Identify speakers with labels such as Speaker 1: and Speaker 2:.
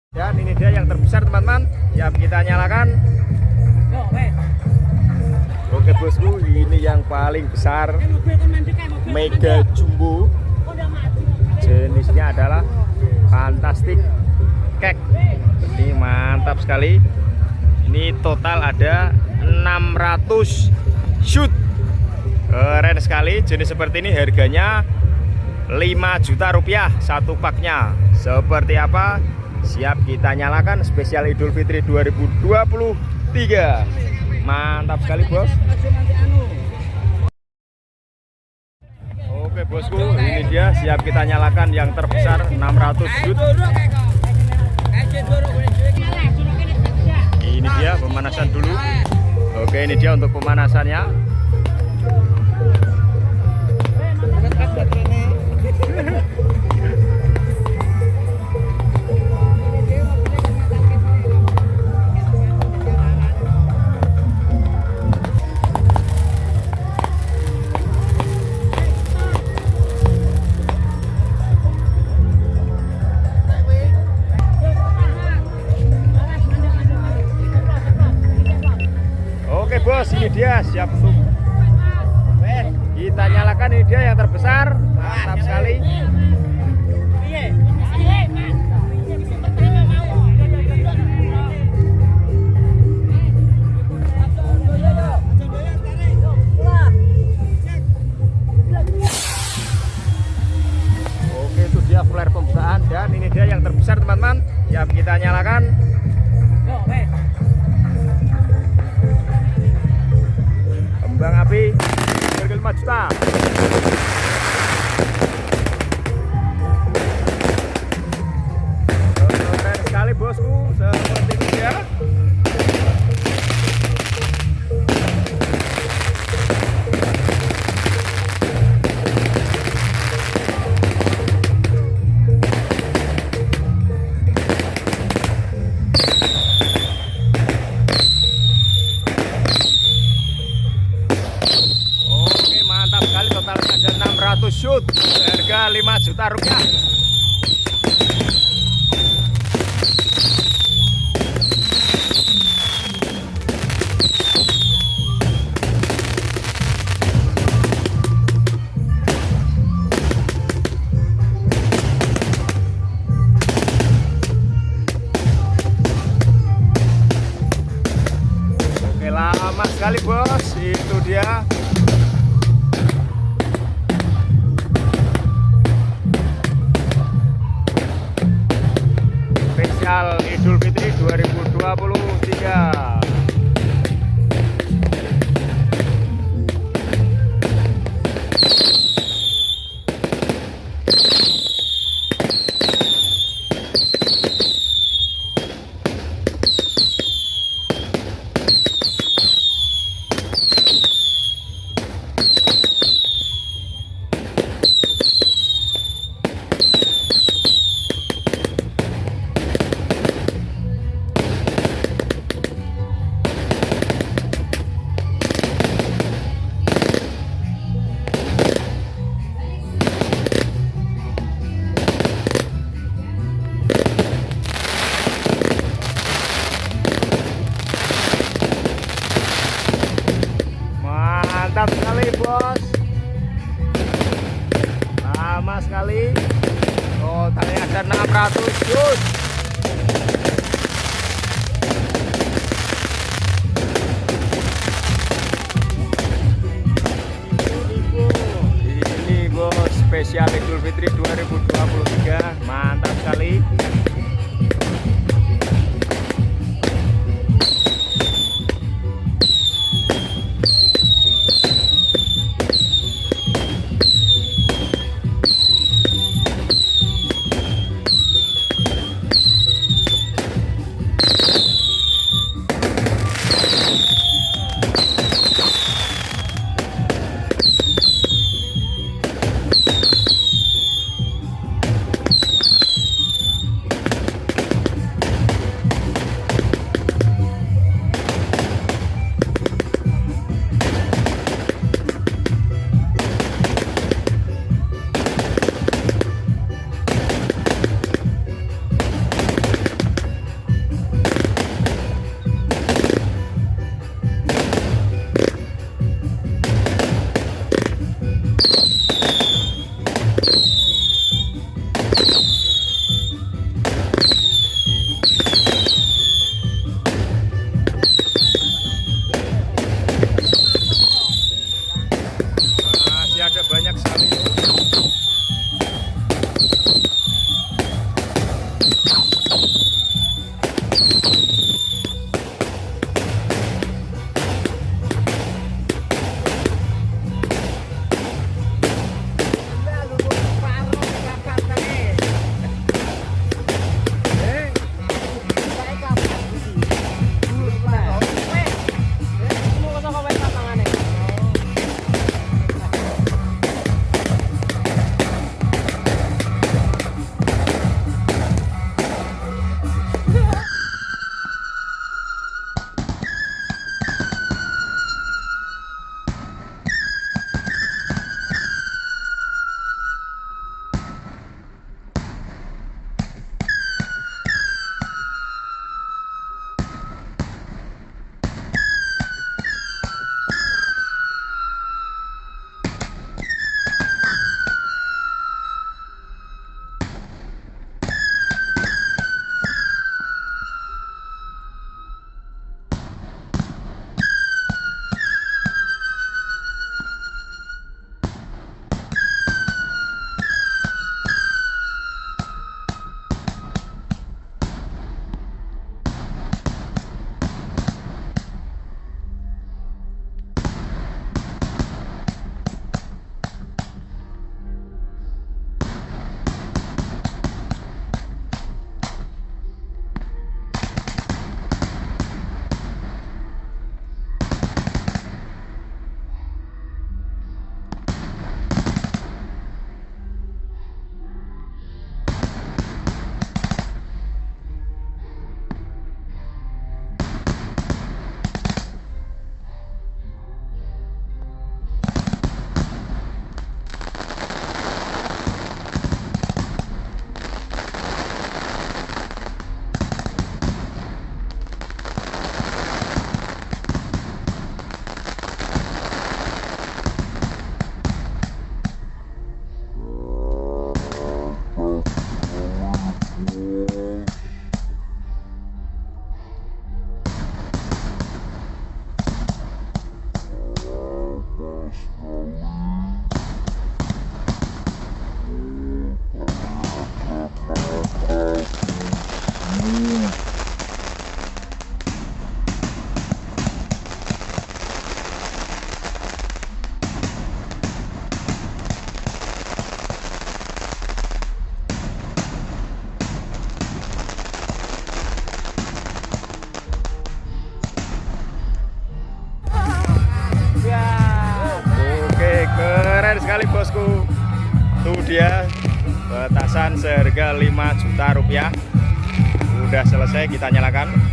Speaker 1: Dan ini dia yang terbesar teman-teman. Siap kita nyalakan. Oke bosku, ini yang paling besar, Mega Jumbo. Jenisnya adalah Fantastic Cake. Ini mantap sekali. Ini total ada 600 shoot. Keren sekali. Jenis seperti ini harganya 5 juta rupiah satu paknya. Seperti apa? Siap kita nyalakan spesial Idul Fitri 2023. Mantap sekali bos. Oke bosku, ini dia siap kita nyalakan yang terbesar 600 shoot. Ini dia pemanasan dulu. Oke, ini dia untuk pemanasannya. Oke bos, ini dia siap untuk kita nyalakan. Ini dia yang terbesar, mantap sekali. Oke, itu dia flare pembukaan dan ini dia yang terbesar teman-teman. Siap kita nyalakan. Kembang api harga 5 juta. Keren sekali bosku, seperti ini ya. Totalnya ada 600 shoot, harga 5 juta rupiah. Oke, lama sekali bos, itu dia. Idul Fitri 2023. Sekali bosku, tuh dia petasan seharga 5 juta rupiah. Udah selesai, kita nyalakan.